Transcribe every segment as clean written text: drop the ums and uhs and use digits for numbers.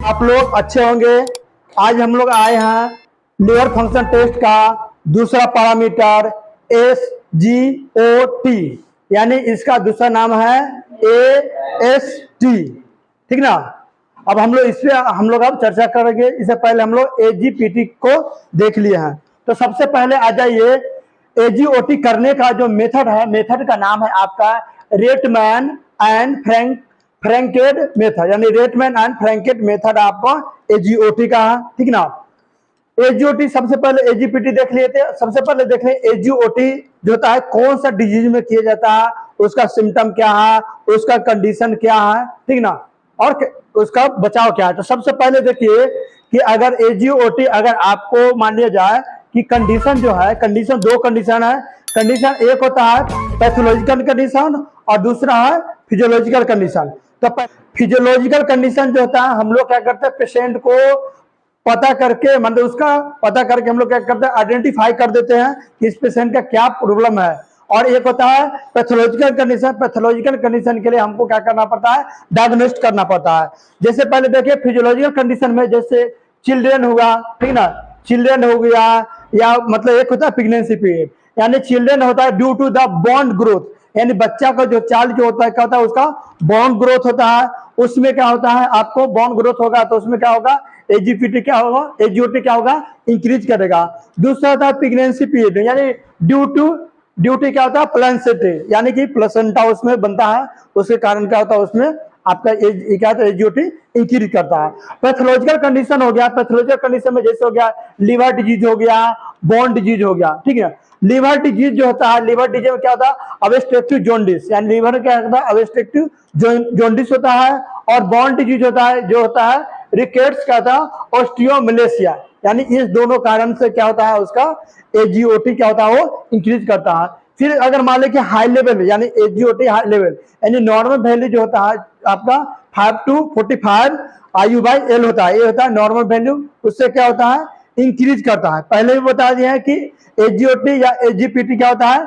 आप लोग अच्छे होंगे। आज हम लोग आए हैं लीवर फंक्शन टेस्ट का दूसरा पैरामीटर SGOT, यानी इसका दूसरा नाम है AST। ठीक ना। अब हम लोग इस पे अब चर्चा करेंगे। इससे पहले हम लोग AGPT को देख लिए हैं। तो सबसे पहले आ जाइए, AGOT करने का जो मेथड है, मेथड का नाम है आपका रेटमैन एंड फ्रैंकेट मेथड, यानी रेटमैन एंड फ्रैंकेट मेथड आपका AGOT का है। ठीक ना। AGOT सबसे पहले AGPT देख लिए थे। सबसे पहले देख लें AGOT जो होता है कौन सा डिजीज में किया जाता है, उसका सिम्टम क्या है, उसका कंडीशन क्या है, ठीक ना, और उसका बचाव क्या है। तो सबसे पहले देखिए कि अगर AGOT अगर आपको मान लिया जाए कि कंडीशन जो है, कंडीशन दो कंडीशन है। कंडीशन एक होता है पैथोलॉजिकल कंडीशन और दूसरा है फिजियोलॉजिकल कंडीशन। तो फिजियोलॉजिकल कंडीशन जो होता है, हम लोग क्या करते हैं, पेशेंट को पता करके, मतलब उसका पता करके हम लोग क्या करते हैं, आइडेंटिफाई कर देते हैं कि इस पेशेंट का क्या प्रॉब्लम है। और एक होता है पैथोलॉजिकल कंडीशन। पैथोलॉजिकल कंडीशन के लिए हमको क्या करना पड़ता है, डायग्नोस्ट करना पड़ता है। जैसे पहले देखिए फिजियोलॉजिकल कंडीशन में जैसे चिल्ड्रन हुआ, ठीक ना, चिल्ड्रन हो गया, या मतलब एक होता है प्रेगनेंसी पीरियड, यानी चिल्ड्रन होता है due to the bone growth, यानी बच्चा का जो चाल जो होता है क्या होता है, उसका बोन ग्रोथ होता है। उसमें क्या होता है, आपको बोन ग्रोथ होगा तो उसमें क्या होगा, AGPT क्या होगा, AGOT क्या होगा, इंक्रीज करेगा। दूसरा होता है प्रेगनेंसी पीरियड, यानी ड्यूटी क्या होता है, प्लेसेंटा, यानी कि प्लेसेंटा उसमें बनता है, उसके कारण क्या होता है, उसमें आपका क्या होता है, AGOT इंक्रीज करता है। पैथोलॉजिकल कंडीशन हो गया। पैथोलॉजिकल कंडीशन में जैसे हो गया लीवर डिजीज हो गया, बोन डिजीज हो गया, ठीक है। लीवर डिजीज जो होता है, लीवर डिजीज में क्या होता है, ऑब्स्ट्रक्टिव जॉन्डिस, यानी लीवर क्या होता है, ऑब्स्ट्रक्टिव जॉन्डिस होता है। और बोन डिजीज होता है जो होता है रिकेट्स का था, ऑस्टियोमलेशिया, यानी इस दोनों कारण से क्या होता है, उसका AGOT क्या होता है, वो इंक्रीज करता है। फिर अगर मान लें कि हाई लेवल, यानी AGOT हाई लेवल, यानी नॉर्मल वैल्यू जो होता है आपका 5 to 45 IU/L होता है, ये होता है नॉर्मल वैल्यू। उससे क्या होता है, इंक्रीज करता है। पहले भी बता दिया है कि AGOT या AGPT क्या होता है,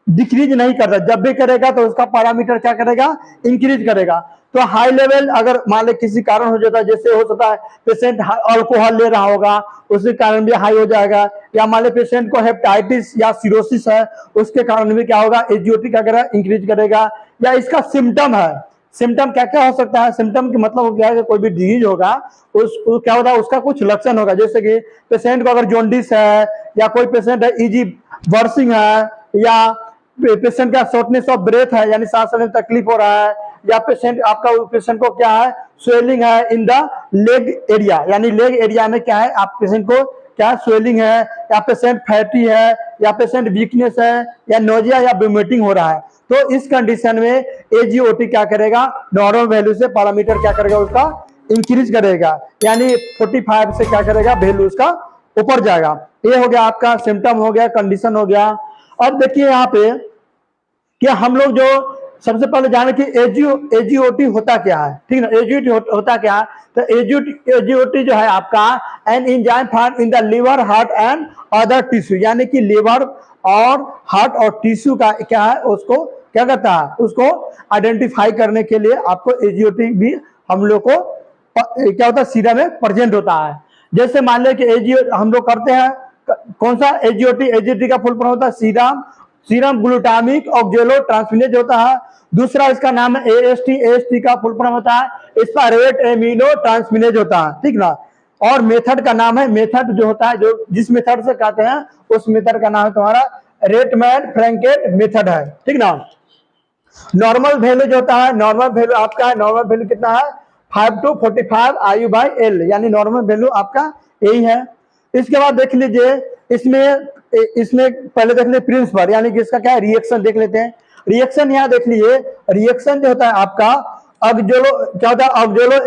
डिक्रीज नहीं करता। जब भी करेगा तो उसका पैरामीटर क्या करेगा, इंक्रीज करेगा। तो हाई लेवल अगर मान ले किसी कारण हो जाता है, जैसे हो सकता है पेशेंट अल्कोहल ले रहा होगा, उसके कारण भी हाई हो जाएगा। या मान ले पेशेंट को हेपेटाइटिस या सिरोसिस है, उसके कारण भी क्या होगा, AGOT क्या करेगा, इंक्रीज करेगा। या इसका सिम्टम है, सिम्टम क्या क्या हो सकता है, सिम्टम के मतलब क्या है, कोई भी डिजीज होगा क्या होता है, उसका कुछ लक्षण होगा। जैसे कि पेशेंट को अगर जॉन्डिस है, या कोई पेशेंट है इजी वर्सिंग है, या पेशेंट का शॉर्टनेस ऑफ ब्रेथ है, यानी सांस लेने में तकलीफ हो रहा है, या पेशेंट को क्या है, स्वेलिंग है इन द लेग एरिया, यानी लेग एरिया में क्या है, आप पेशेंट को क्या स्वेलिंग है, या पेशेंट फैटी है, या पेशेंट वीकनेस है, या नोजिया या वोमिटिंग हो रहा है। तो इस कंडीशन में AGOT क्या करेगा, नॉर्मल वैल्यू से पैरामीटर क्या करेगा, उसका इंक्रीज करेगा, यानी 45 से क्या करेगा, वैल्यू उसका ऊपर जाएगा। ये हो गया आपका सिम्टम हो गया, कंडीशन हो गया। अब देखिए यहाँ पे कि हम लोग जो सबसे पहले जाने कि AGOT होता क्या है, ठीक है ना। AGOT होता क्या है, तो AGOT जो है आपका an enzyme found in the liver, heart and other tissue, यानी कि लिवर और हार्ट और टिश्यू का क्या है, उसको क्या करता है, उसको आइडेंटिफाई करने के लिए आपको AGOT भी हम लोग को क्या होता है, सीरम में प्रेजेंट होता है। जैसे मान ले कि AGOT हम लोग करते हैं, कौन सा AGOT का फुल फॉर्म होता है सीरम ग्लूटामिक ऑक्जेलो ट्रांसफिनेज होता है। दूसरा इसका नाम है AST का फुल फॉर्म होता है एस्पारेट एमिनो ट्रांसफिनेज होता है, ठीक ना। और मेथड का नाम है, मेथड जो होता है, जो जिस मेथड से कहते हैं, उस मेथड का नाम है तुम्हारा रेटमैन फ्रैंकेट मेथड है, ठीक ना। नॉर्मल वैल्यू जो होता है, नॉर्मल वैल्यू आपका है, नॉर्मल वैल्यू कितना है, 5 to 45 IU/L, यानी नॉर्मल वैल्यू आपका यही है। इसके बाद देख लीजिए इसमें पहले देख लीजिए प्रिंसिपल, यानी कि इसका क्या है, रिएक्शन देख लेते हैं। रिएक्शन यहाँ देख लीजिए, रिएक्शन जो होता है आपका ऑक्जेलो क्या होता है, ऑक्जेलो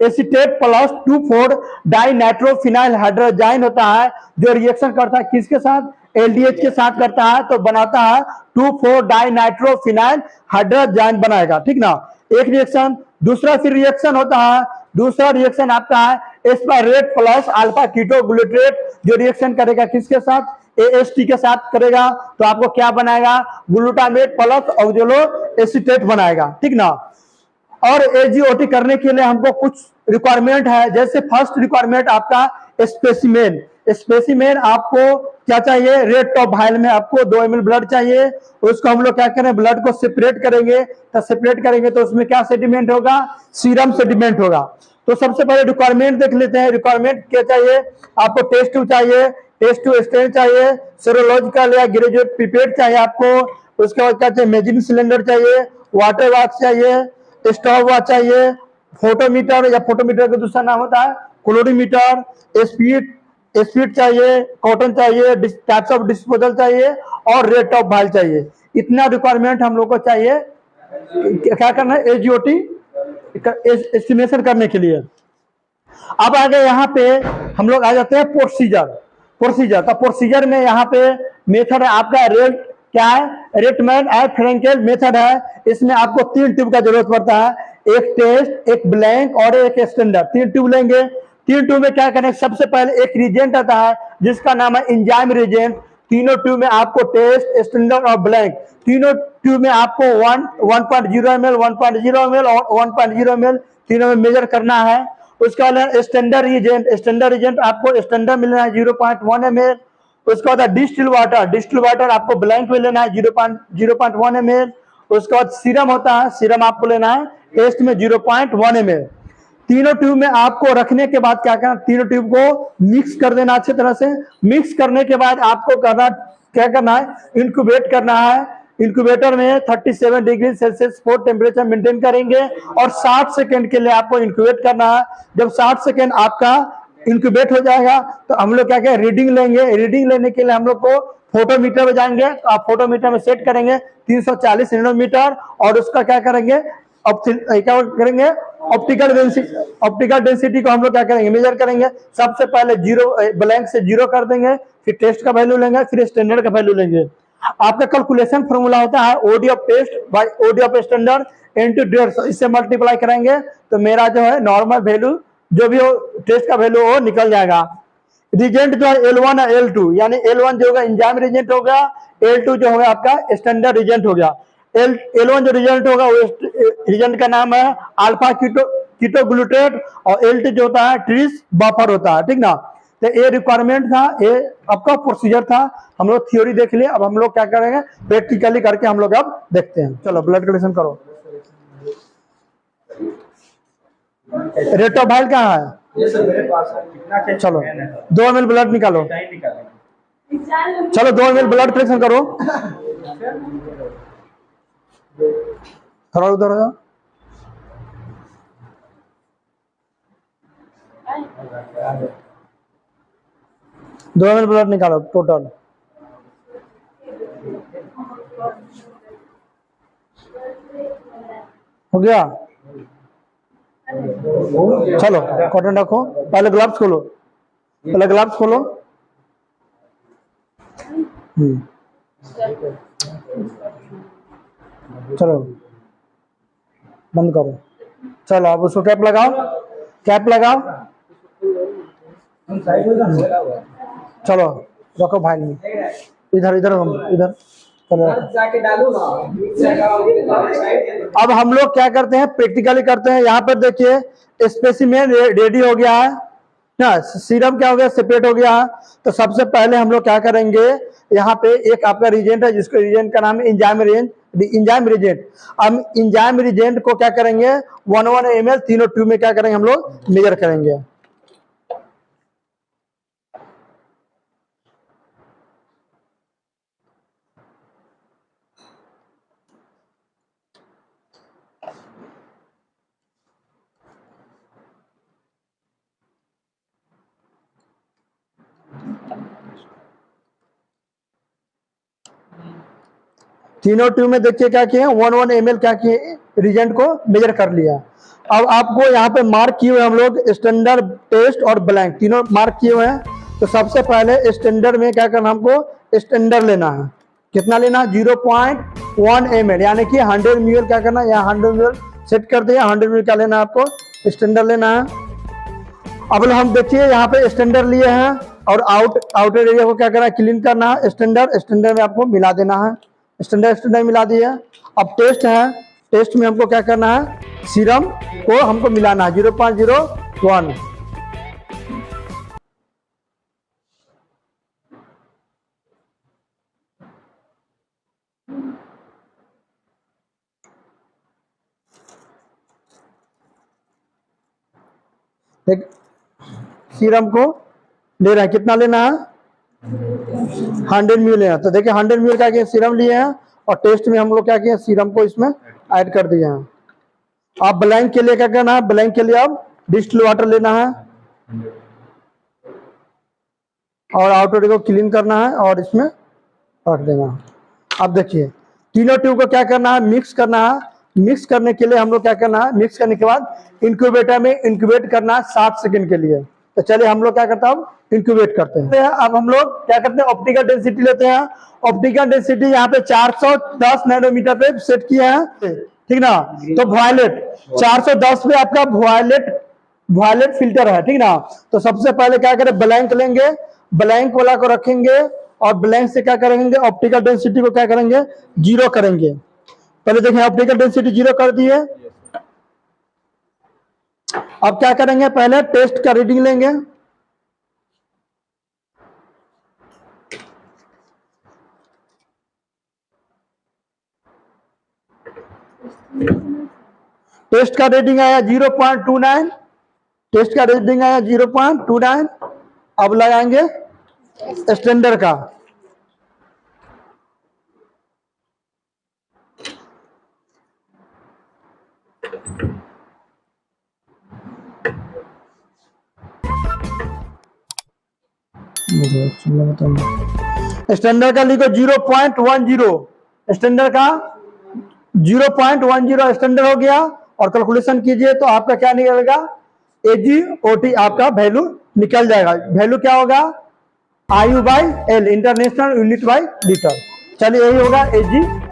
एसीटेट प्लस 2,4 डाइनाइट्रोफिनाइल हाइड्रोजाइन होता है, जो रिएक्शन करता है किसके साथ, LDH के साथ करता है, तो बनाता है 2,4 डाइनाइट्रोफिनाइल हाइड्रोजाइन बनाएगा, ठीक ना, एक रिएक्शन। दूसरा फिर रिएक्शन होता है, दूसरा रिएक्शन आपका है एस्पारेट प्लस अल्फा कीटोग्लूटारेट, जो रिएक्शन करेगा किसके साथ, AST के साथ करेगा, तो आपको क्या बनाएगा, ग्लूटामेट प्लस ऑक्जेलो एसीटेट बनाएगा, ठीक ना। और AGOT करने के लिए हमको कुछ रिक्वायरमेंट है, जैसे फर्स्ट रिक्वायरमेंट आपका स्पेसिमेन। स्पेसिमेन आपको क्या चाहिए, रेड टॉप वायल में आपको 2 ml ब्लड चाहिए। उसको हम लोग क्या करें, ब्लड को सेपरेट करेंगे। तो सेपरेट करेंगे तो उसमें क्या सेडिमेंट होगा, सीरम सेडिमेंट होगा। तो सबसे पहले रिक्वायरमेंट देख लेते हैं। रिक्वायरमेंट क्या चाहिए आपको, टेस्ट ट्यूब चाहिए, टेस्ट ट्यूब स्टेन चाहिए, सेरोलॉजिकल या ग्रेजुएट पिपेट चाहिए आपको। उसके बाद क्या चाहिए, मेजिंग सिलेंडर चाहिए, वाटर वॉच चाहिए, स्टॉप वॉच चाहिए, फोटोमीटर या फोटोमीटर का दूसरा नाम होता है क्लोरीमीटर, स्पीड चाहिए, कॉटन चाहिए, टाइप्स ऑफ डिस्पोजल चाहिए और रेड टॉप वायल चाहिए। इतना रिक्वायरमेंट हम लोग को चाहिए क्या करना है, एजीओटी एस्टिमेशन करने के लिए। अब आगे यहाँ पे हम लोग आ जाते हैं प्रोसीजर। तो प्रोसीजर में यहाँ पे मेथड है आपका रेट, क्या है, रेटमैन एंड फ्रेंकेल मेथड है। इसमें आपको 3 ट्यूब का जरूरत पड़ता है, एक टेस्ट, एक ब्लैंक और एक स्टैंडर्ड। 3 ट्यूब लेंगे। 3 ट्यूब में क्या करें, सबसे पहले एक रिजेंट आता है जिसका नाम है एंजाइम रिजेंट। तीनों ट्यूब में आपको टेस्ट, स्टैंडर्ड और ब्लैंक, तीनों ट्यूब में आपको 1.0 ml, 1.0 ml और 1.0 ml तीनों में मेजर करना है। उसके बाद स्टैंडर्ड रिजेंट आपको स्टैंडर्ड मिलना है 0.1 ml। उसके बाद डिस्टिल वाटर आपको ब्लैंक में लेना है 0.1 ml। उसके बाद सीरम होता है, सीरम आपको लेना है टेस्ट में 0.1 ml। तीनों ट्यूब में आपको रखने के बाद क्या करना, तीनों ट्यूब को मिक्स कर देना अच्छी तरह से। मिक्स करने के बाद आपको क्या करना है, इंक्यूबेट करना है। इंक्यूबेटर में 37 डिग्री सेल्सियस टेम्परेचर मेंटेन करेंगे और 60 सेकेंड के लिए आपको इंक्यूबेट करना है। जब 60 सेकेंड आपका इंक्यूबेट हो जाएगा तो हम लोग क्या कहें, रीडिंग लेंगे। रीडिंग लेने के लिए हम लोग को फोटोमीटर में जाएंगे। तो आप फोटोमीटर में सेट करेंगे 340 नैनोमीटर और उसका क्या करेंगे, ऑप्टिकल डेंसिटी को हम लोग क्या करेंगे, मेजर करेंगे। सबसे पहले ब्लैंक से 0 कर देंगे, फिर टेस्ट का वैल्यू लेंगे, फिर स्टैंडर्ड का वैल्यू लेंगे। आपका कैलकुलेशन फॉर्मूला होता है OD of test by OD of standard into 150। इससे मल्टीप्लाई करेंगे तो मेरा जो है नॉर्मल वैल्यू जो भी हो टेस्ट का वैल्यू वो निकल जाएगा। रिजेंट जो है L1 और L2, यानी L1 जो होगा एंजाइम रिजेंट होगा, L2 जो होगा आपका स्टैंडर्ड रिजेंट हो गया। L1 जो रिजल्ट होगा वो रिजेंट का नाम है अल्फा कीटोग्लूटेट और L2 जो होता है ट्रिस बफर होता है, ठीक ना। तो ये रिक्वायरमेंट था, ये आपका प्रोसीजर था। हम लोग थ्योरी देख लिए, अब हम लोग क्या करेंगे, प्रैक्टिकली करके हम लोग अब देखते हैं। चलो ब्लड कलेक्शन करो। रेट ऑफ वायल कहाँ है, चलो 2 ml ब्लड निकालो। चलो 2 ml ब्लड कलेक्शन करो। थोड़ा उधर हो जाओ। दो ml ब्लड निकालो टोटल। हो गया, चलो कॉटन रखो। पहले ग्लव्स खोलो, चलो बंद करो। चलो अब उसको कैप लगाओ। चलो रखो भाई में, इधर चलो। अब हम लोग क्या करते हैं, प्रैक्टिकली करते हैं। यहाँ पर देखिए स्पेसिमेन रेडी हो गया है ना, सीरम क्या हो गया, सेपरेट हो गया है। तो सबसे पहले हम लोग क्या करेंगे, यहाँ पे एक आपका रिजेंट है जिसको रिजेंट का नाम है एंजाइम रिजेंट। अब एंजाइम रिजेंट को क्या करेंगे 1 ml तीनों ट्यूब में क्या करेंगे हम लोग मेजर करेंगे। तीनों ट्यूब में देखिए क्या किए 1 ml क्या किए, रिजेंट को मेजर कर लिया। अब आपको यहाँ पे मार्क किए हुए हम लोग स्टैंडर्ड, टेस्ट और ब्लैंक तीनों मार्क किए हुए हैं। तो सबसे पहले स्टैंडर्ड में क्या करना, हमको स्टैंडर्ड लेना है। कितना लेना है 0.1 ml, यानी कि 100 ml क्या करना है, यहाँ 100 ml सेट कर दिया। 100 ml क्या लेना है आपको, स्टैंडर्ड लेना है। अब हम देखिए यहाँ पे स्टैंडर्ड लिए हैं और आउटर एरिया को क्या करना है, क्लीन करना है। स्टैंडर्ड में आपको मिला देना है, स्टैंडर्ड मिला दिया। अब टेस्ट है, टेस्ट में हमको क्या करना है, सीरम को हमको मिलाना है 0.01। एक सीरम को ले रहे हैं, कितना लेना है, 100 ml लेना। तो देखिए 100 ml क्या किया, सीरम लिए हैं और टेस्ट में हम लोग क्या किया, सीरम को इसमें ऐड कर दिए हैं। आप ब्लैंक के लिए क्या करना है, ब्लैंक के लिए आप डिस्टिल वाटर लेना है और आउटर को क्लीन करना है और इसमें रख देना है। अब देखिए तीनों ट्यूब को क्या करना है, मिक्स करना है। मिक्स करने के लिए हम लोग क्या करना है, मिक्स करने के बाद इंक्यूबेटर में इंक्यूबेट करना है 60 सेकंड के लिए। तो चलिए हम लोग क्या करते हैं, अब इंक्यूबेट करते हैं। अब हम लोग क्या करते हैं, ऑप्टिकल डेंसिटी लेते हैं। ऑप्टिकल डेंसिटी यहाँ पे 410 नैनोमीटर पे सेट किया है, ठीक ना। तो वॉयलेट 410 पे आपका वॉयलेट फिल्टर है, ठीक ना। तो सबसे पहले क्या करें, ब्लैंक लेंगे, ब्लैंक वाला को रखेंगे और ब्लैंक से क्या करेंगे, ऑप्टिकल डेंसिटी को क्या करेंगे, 0 करेंगे। पहले देखें ऑप्टिकल डेंसिटी 0 कर दी है। अब क्या करेंगे, पहले टेस्ट का रीडिंग लेंगे। टेस्ट का रीडिंग आया 0.29, टेस्ट का रीडिंग आया 0.29। अब लगाएंगे स्टैंडर्ड का। स्टैंडर्ड का लिखो 0.10, स्टैंडर्ड का 0.10 स्टैंडर्ड हो गया। और कैलकुलेशन कीजिए तो आपका क्या निकलेगा, AgOT आपका वैल्यू निकल जाएगा। वैल्यू क्या होगा, IU/L, international unit bye litre. चलिए यही होगा Ag